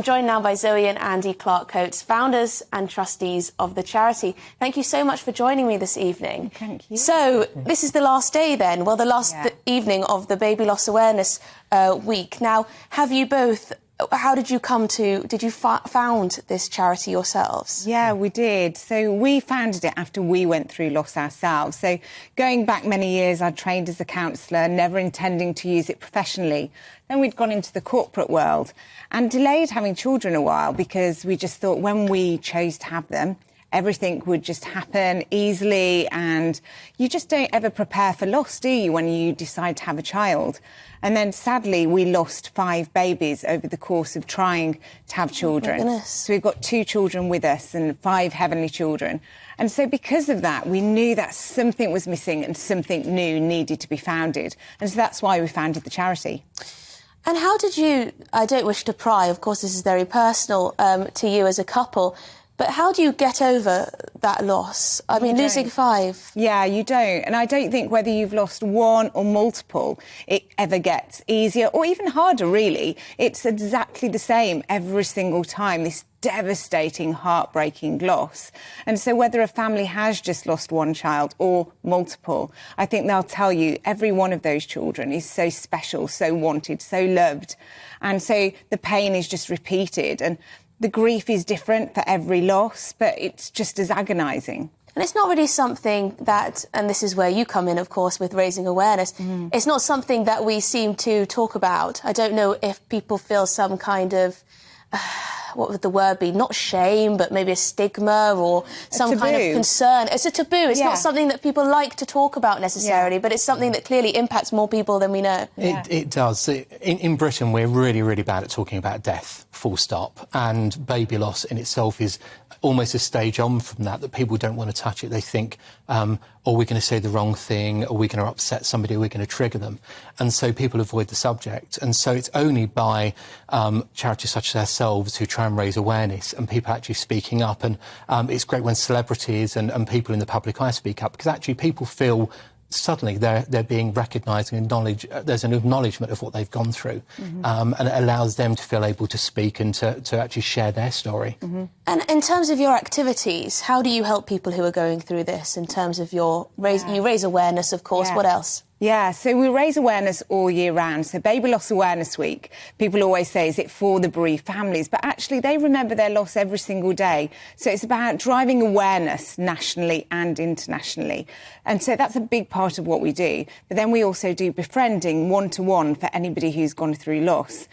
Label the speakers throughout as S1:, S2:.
S1: I'm joined now by Zoe and Andy Clark-Coates, founders and trustees of the charity. Thank you so much for joining me this evening.
S2: Thank you.
S1: So, this is the last day then, well, the last evening of the Baby Loss Awareness Week. Now, have you both... How did you come to... Did you found this charity yourselves?
S2: Yeah, we did. So we founded it after we went through loss ourselves. So going back many years, I trained as a counsellor, never intending to use it professionally. Then we'd gone into the corporate world and delayed having children a while because we just thought when we chose to have them, everything would just happen easily, and you just don't ever prepare for loss, do you, when you decide to have a child? And then, sadly, we lost 5 babies over the course of trying to have children.
S1: Oh, my goodness.
S2: So we've got 2 children with us and 5 heavenly children. And so because of that, we knew that something was missing and something new needed to be founded. And so that's why we founded the charity.
S1: And how did you... I don't wish to pry, of course, this is very personal to you as a couple, but how do you get over that loss? I mean, losing 5.
S2: Yeah, you don't. And I don't think whether you've lost one or multiple, it ever gets easier or even harder, really. It's exactly the same every single time, this devastating, heartbreaking loss. And so whether a family has just lost one child or multiple, I think they'll tell you every one of those children is so special, so wanted, so loved. And so the pain is just repeated. And the grief is different for every loss, but it's just as agonising.
S1: And it's not really something that, and this is where you come in, of course, with raising awareness, it's not something that we seem to talk about. I don't know if people feel some kind of, what would the word be? Not shame, but maybe a stigma or some kind of concern. It's a taboo. It's not something that people like to talk about necessarily, but it's something that clearly impacts more people than we know.
S3: It does. In Britain, we're really, really bad at talking about death, full stop. And baby loss in itself is almost a stage on from that people don't want to touch it. They think, are we going to say the wrong thing? Are we going to upset somebody? Are we going to trigger them? And so people avoid the subject. And so it's only by charities such as ourselves who try and raise awareness and people actually speaking up. And it's great when celebrities and people in the public eye speak up, because actually people feel suddenly they're being recognised and acknowledged. There's an acknowledgement of what they've gone through, and it allows them to feel able to speak and to actually share their story.
S1: And in terms of your activities, how do you help people who are going through this in terms of your... You raise awareness, of course. What else?
S2: Yeah, so we raise awareness all year round. So Baby Loss Awareness Week, people always say, is it for the bereaved families? But actually, they remember their loss every single day. So it's about driving awareness nationally and internationally. And so that's a big part of what we do. But then we also do befriending one-to-one for anybody who's gone through loss.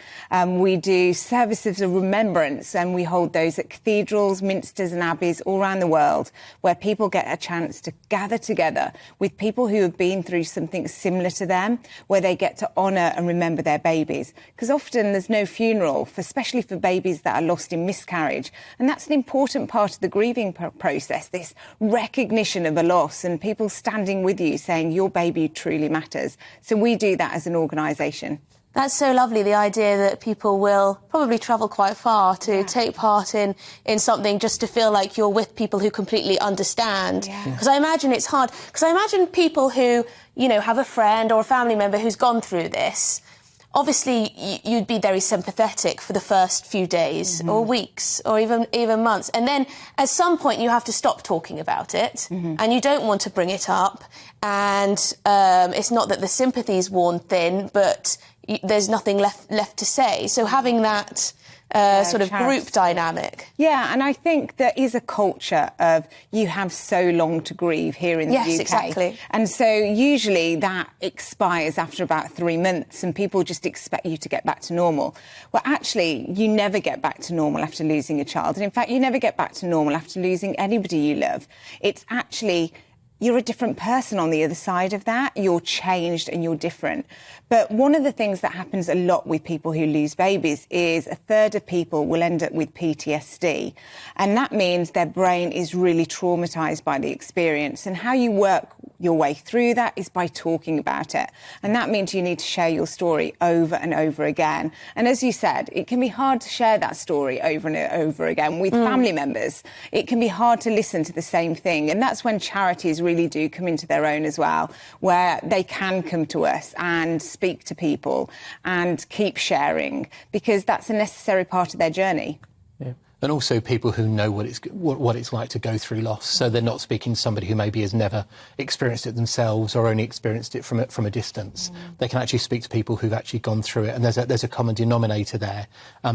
S2: We do services of remembrance, and we hold those at cathedrals, minsters and abbeys all around the world, where people get a chance to gather together with people who have been through something similar to them, where they get to honour and remember their babies. Because often there's no funeral, especially for babies that are lost in miscarriage. And that's an important part of the grieving process, this recognition of a loss and people standing with you saying your baby truly matters. So we do that as an organisation.
S1: That's so lovely, the idea that people will probably travel quite far to take part in something just to feel like you're with people who completely understand. Because I imagine it's hard. Because I imagine people who, you know, have a friend or a family member who's gone through this, obviously you'd be very sympathetic for the first few days or weeks or even months. And then at some point you have to stop talking about it and you don't want to bring it up. And it's not that the sympathy's worn thin, but there's nothing left to say. So having that sort of group dynamic.
S2: Yeah, and I think there is a culture of you have so long to grieve here in the UK.
S1: Yes, exactly.
S2: And so usually that expires after about 3 months and people just expect you to get back to normal. Well, actually, you never get back to normal after losing a child. And in fact, you never get back to normal after losing anybody you love. It's actually... You're a different person on the other side of that. You're changed and you're different. But one of the things that happens a lot with people who lose babies is 1/3 of people will end up with PTSD. And that means their brain is really traumatised by the experience. And how you work your way through that is by talking about it. And that means you need to share your story over and over again. And as you said, it can be hard to share that story over and over again with family members. It can be hard to listen to the same thing. And that's when charities really do come into their own as well, where they can come to us and speak to people and keep sharing, because that's a necessary part of their journey.
S3: Yeah. And also people who know what it's like to go through loss, so they're not speaking to somebody who maybe has never experienced it themselves or only experienced it from a distance. They can actually speak to people who've actually gone through it, and there's a common denominator there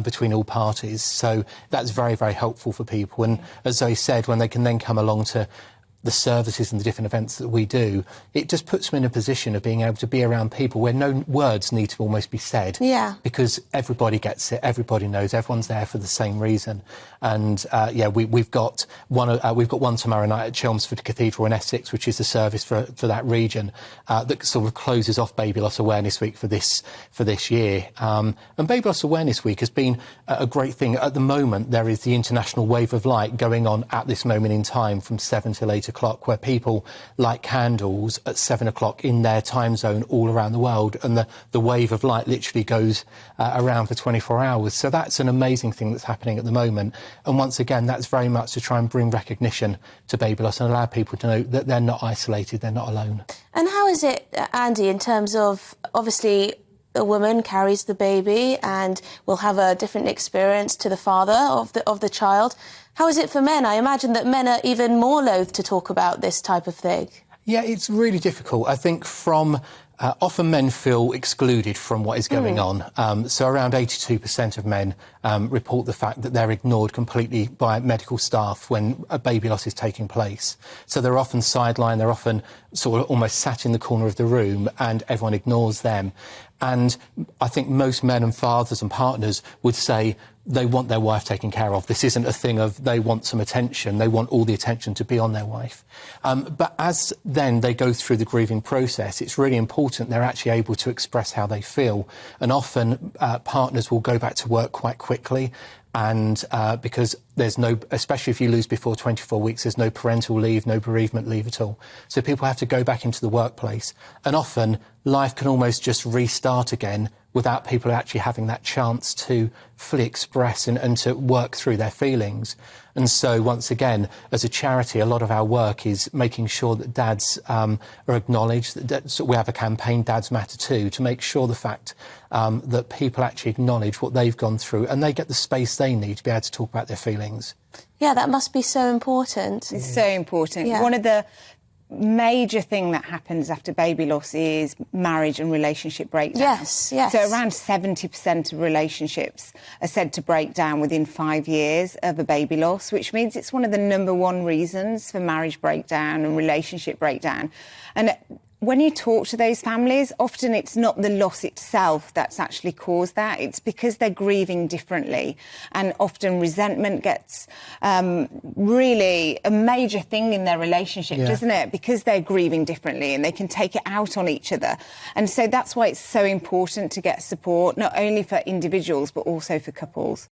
S3: between all parties. So that's very, very helpful for people. And as Zoe said, when they can then come along to the services and the different events that we do, it just puts them in a position of being able to be around people where no words need to almost be said.
S1: Yeah.
S3: Because everybody gets it, everybody knows, everyone's there for the same reason. And we've got one tomorrow night at Chelmsford Cathedral in Essex, which is the service for that region that sort of closes off Baby Loss Awareness Week for this year. And Baby Loss Awareness Week has been a great thing. At the moment, there is the International Wave of Light going on at this moment in time from 7 till 8 o'clock, where people light candles at 7 o'clock in their time zone all around the world, and the wave of light literally goes around for 24 hours. So that's an amazing thing that's happening at the moment. And once again, that's very much to try and bring recognition to baby loss and allow people to know that they're not isolated, they're not alone. And
S1: how is it, Andy, in terms of, obviously, a woman carries the baby and will have a different experience to the father of the child. How is it for men? I imagine that men are even more loath to talk about this type of thing. Yeah, it's really difficult. I think often men feel excluded from what is going on. So around 82% of men report the fact that they're ignored completely by medical staff when a baby loss is taking place. So they're often sidelined, they're often sort of almost sat in the corner of the room, and everyone ignores them. And I think most men and fathers and partners would say they want their wife taken care of. This isn't a thing of they want some attention, they want all the attention to be on their wife. But as then they go through the grieving process, it's really important they're actually able to express how they feel. And often partners will go back to work quite quickly, and because there's no, especially if you lose before 24 weeks, there's no parental leave, no bereavement leave at all. So people have to go back into the workplace, and often life can almost just restart again without people actually having that chance to fully express and to work through their feelings. And so, once again, as a charity, a lot of our work is making sure that dads are acknowledged. So we have a campaign, Dads Matter Too, to make sure the fact that people actually acknowledge what they've gone through and they get the space they need to be able to talk about their feelings. Yeah, that must be so important.
S2: It's so important.
S1: Yeah.
S2: One of the major thing that happens after baby loss is marriage and relationship breakdown.
S1: Yes.
S2: So around 70% of relationships are said to break down within 5 years of a baby loss, which means it's one of the #1 reasons for marriage breakdown and relationship breakdown. And when you talk to those families, often it's not the loss itself that's actually caused that. It's because they're grieving differently. And often resentment gets really a major thing in their relationship, doesn't it? Because they're grieving differently and they can take it out on each other. And so that's why it's so important to get support, not only for individuals, but also for couples.